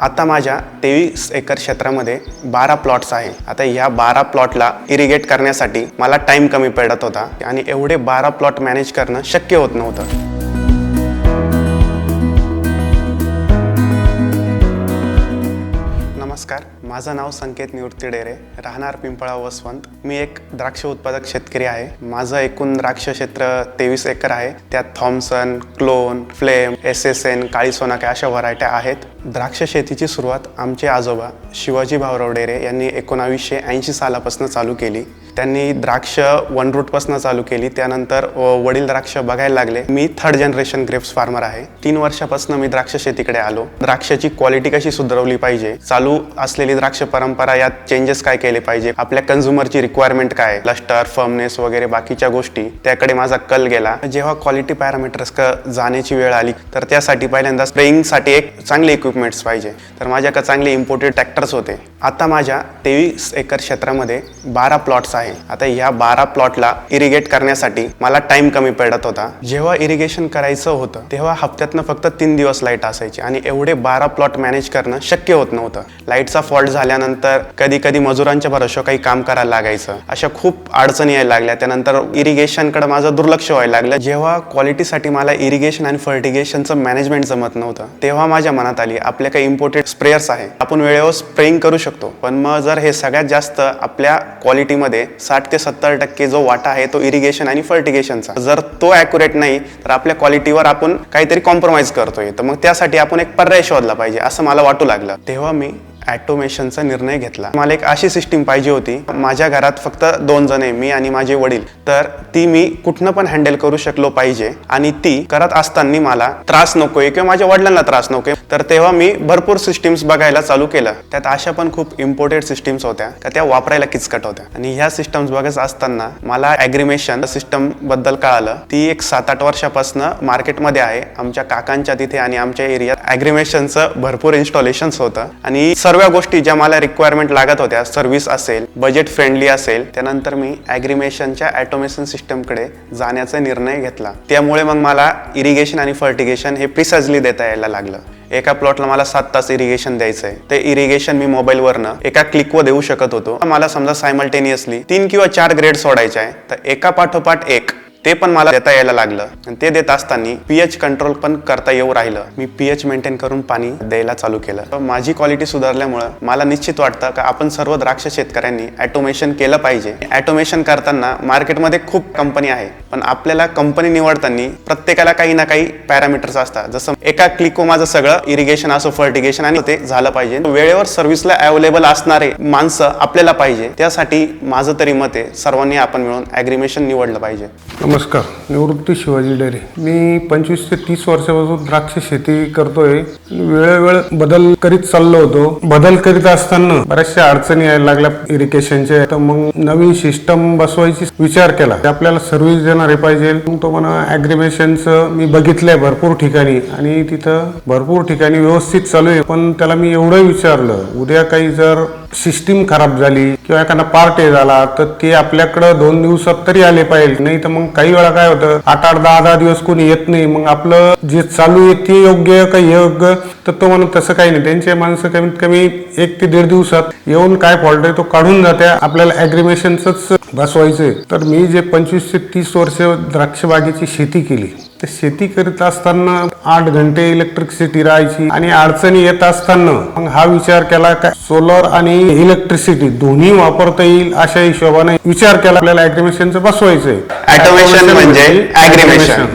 आता माझ्या 23 एकर क्षेत्रामध्ये 12 प्लॉट्स आहे। आता ह्या 12 प्लॉटला इरिगेट करण्यासाठी मला टाइम कमी पडत होता आणि एवढे 12 प्लॉट मॅनेज करणं शक्य होत नव्हतं। नमस्कार, माझं नाव संकेत निवृत्ती डेरे, राहणार पिंपळा वसवंत। मी एक द्राक्ष उत्पादक शेतकरी आहे। माझं एकूण द्राक्ष क्षेत्र 23 एकर आहे। त्यात थॉम्सन, क्लोन, फ्लेम, SSN, काळी सोनाका अशा व्हरायट्या आहेत। द्राक्ष शेतीची सुरुवात आमचे आजोबा शिवाजी भाऊराव डेरे यांनी 1980 सालापासून चालू केली। त्यांनी द्राक्ष वन रूट पासून चालू केली, त्यानंतर वडील द्राक्ष बघायला लागले। मी 3rd जनरेशन ग्रेप्स फार्मर आहे। 3 वर्षापासून मी द्राक्ष शेतीकडे आलो। द्राक्षाची क्वालिटी कशी सुधारवली पाहिजे, चालू असलेली द्राक्ष परंपरा यात चेंजेस काय केले पाहिजे, आपल्या कंझ्युमरची रिक्वायरमेंट काय, लस्टर, फर्मनेस वगैरे बाकीच्या गोष्टी, त्याकडे माझा कल गेला। जेव्हा क्वालिटी पॅरामीटर्स जाण्याची वेळ आली तर त्यासाठी पहिल्यांदा स्प्रेइंगसाठी एक चांगले इक्विपमेंट्स पाहिजे, तर माझ्याकडे चांगले इम्पोर्टेड ट्रॅक्टर्स होते। आता माझ्या 23 एकर क्षेत्रामध्ये 12 प्लॉट्स आहे। आता ह्या 12 प्लॉटला इरिगेट करण्यासाठी मला टाइम कमी पडत होता। जेव्हा इरिगेशन करायचं होतं तेव्हा हप्त्यातनं फक्त 3 दिवस लाईट असायची आणि एवढे 12 प्लॉट मॅनेज करणं शक्य होत नव्हतं। लाईटचा फॉल्ट झाल्यानंतर कधी कधी मजुरांच्या भरोश्यावर काही काम करायला लागायचं, अशा खूप अडचणी यायला लागल्या। त्यानंतर इरिगेशनकडे माझं दुर्लक्ष व्हायला लागलं। जेव्हा क्वालिटीसाठी मला इरिगेशन आणि फर्टिगेशनचं मॅनेजमेंट जमत नव्हतं तेव्हा माझ्या मनात आली आपल्या काही इम्पोर्टेड स्प्रेयर्स आहे, आपण वेळेवर स्प्रेइंग करू शकतो। पण मग जर हे सगळ्यात जास्त आपल्या क्वालिटीमध्ये 60 ते 70% जो वाटा आहे तो इरिगेशन आणि फर्टिगेशनचा, जर तो ॲक्युरेट नाही तर आपल्या क्वालिटीवर आपण काहीतरी कॉम्प्रोमाइज करतोय। तर मग त्यासाठी आपण एक पर्याय शोधला पाहिजे असं मला वाटू लागलं। तेव्हा मी ऑटोमेशनचा निर्णय घेतला। मला एक अशी सिस्टीम पाहिजे होती, माझ्या घरात फक्त 2 जण आहे, मी आणि माझे वडील, तर ती मी कुठनं पण हँडल करू शकलो पाहिजे आणि ती करत असताना मला त्रास नकोय किंवा माझ्या वडिलांना त्रास नकोय। तर तेव्हा मी भरपूर सिस्टीम्स बघायला चालू केलं। त्यात अशा पण खूप इम्पोर्टेड सिस्टीम्स होत्या का त्या वापरायला किचकट होत्या आणि ह्या सिस्टम्स बघत असताना मला ॲग्रिमेशन सिस्टम बद्दल कळालं। ती एक 7-8 वर्षापासून मार्केटमध्ये आहे। आमच्या काकांच्या तिथे आणि आमच्या एरियात ॲग्रिमेशनचं भरपूर इन्स्टॉलेशन्स होतं आणि सर्व गोष्टी ज्या मला रिक्वायरमेंट लागत होत्या, सर्व्हिस असेल, बजेट फ्रेंडली असेल, त्यानंतर मी ॲग्रिमेशनच्या ऑटोमेशन सिस्टमकडे जाण्याचा निर्णय घेतला। त्यामुळे मग मला इरिगेशन आणि फर्टिगेशन हे प्रिसाइजली देता यायला लागलं। एका प्लॉटला मला 7 तास इरिगेशन द्यायचंय, ते इरिगेशन मी मोबाईलवरनं एका क्लिकवर देऊ शकत होतो। मला समजा सायमल्टेनियसली 3 किंवा 4 ग्रेड सोडायचे आहे तर एका पाठोपाठ एक ते पण मला देता यायला लागलं आणि ते देत असताना pH कंट्रोल पण करता येऊ राहिलं। मी pH मेंटेन करून पाणी द्यायला चालू केलं। माझी क्वालिटी सुधारल्यामुळं मला निश्चित वाटतं का आपण सर्व द्राक्ष शेतकऱ्यांनी ऑटोमेशन केलं पाहिजे। ऑटोमेशन करताना मार्केटमध्ये खूप कंपनी आहे, पण आपल्याला कंपनी निवडताना प्रत्येकाला काही ना काही पॅरामीटर्स असतात। जसं एका क्लिकवर माझं सगळं इरिगेशन असो, फर्टिगेशन आणि ते झालं पाहिजे। वेळेवर सर्व्हिसला अवेलेबल असणारे माणसं आपल्याला पाहिजे। त्यासाठी माझं तरी मत आहे सर्वांनी आपण मिळून ॲग्रिमेशन निवडलं पाहिजे। नमस्कार, निवृत्ती शिवाजी डेरे। मी 25 ते 30 वर्षापासून द्राक्ष शेती करतोय। वेळोवेळ बदल करीत चाललो होतो। बदल करीत असताना बऱ्याचशा अडचणी यायला लागल्या इरिगेशनच्या। तर मग नवीन सिस्टम बसवायची विचार केला। आपल्याला सर्व्हिस देणारे पाहिजे। तो म्हणा ॲग्रिमेशनचं मी बघितलंय भरपूर ठिकाणी आणि तिथं भरपूर ठिकाणी व्यवस्थित चालू आहे। पण त्याला मी एवढं विचारलं, उद्या काही जर सिस्टीम खराब झाली किंवा एखादा पार्ट झाला तर ते आपल्याकडं 2 दिवसात तरी आले पाहिजे। नाही तर मग काही वेळा काय होतं, 8-8, 10-10 दिवस कोणी येत नाही। मग आपलं जे चालू आहे ते योग्य का योग्य, तर तो म्हणत तसं काही नाही। त्यांचे माणसं कमीत कमी 1 ते 1.5 दिवसात येऊन काय फॉल्ट आहे तो काढून जाते। आपल्याला ॲग्रिमेशनच बसवायचंय। तर मी जे 25 ते 30 वर्ष द्राक्ष बागेची शेती केली, तर शेती करीत असताना 8 घंटे इलेक्ट्रिसिटी राहायची आणि अडचणी येत असताना मग हा विचार केला का सोलर आणि इलेक्ट्रिसिटी दोन्ही वापरता येईल अशा हिशोबाने विचार केला आपल्याला ॲग्रिमेशनचं बसवायचंय। ऑटोमेशन म्हणजे ॲग्रिमेशन।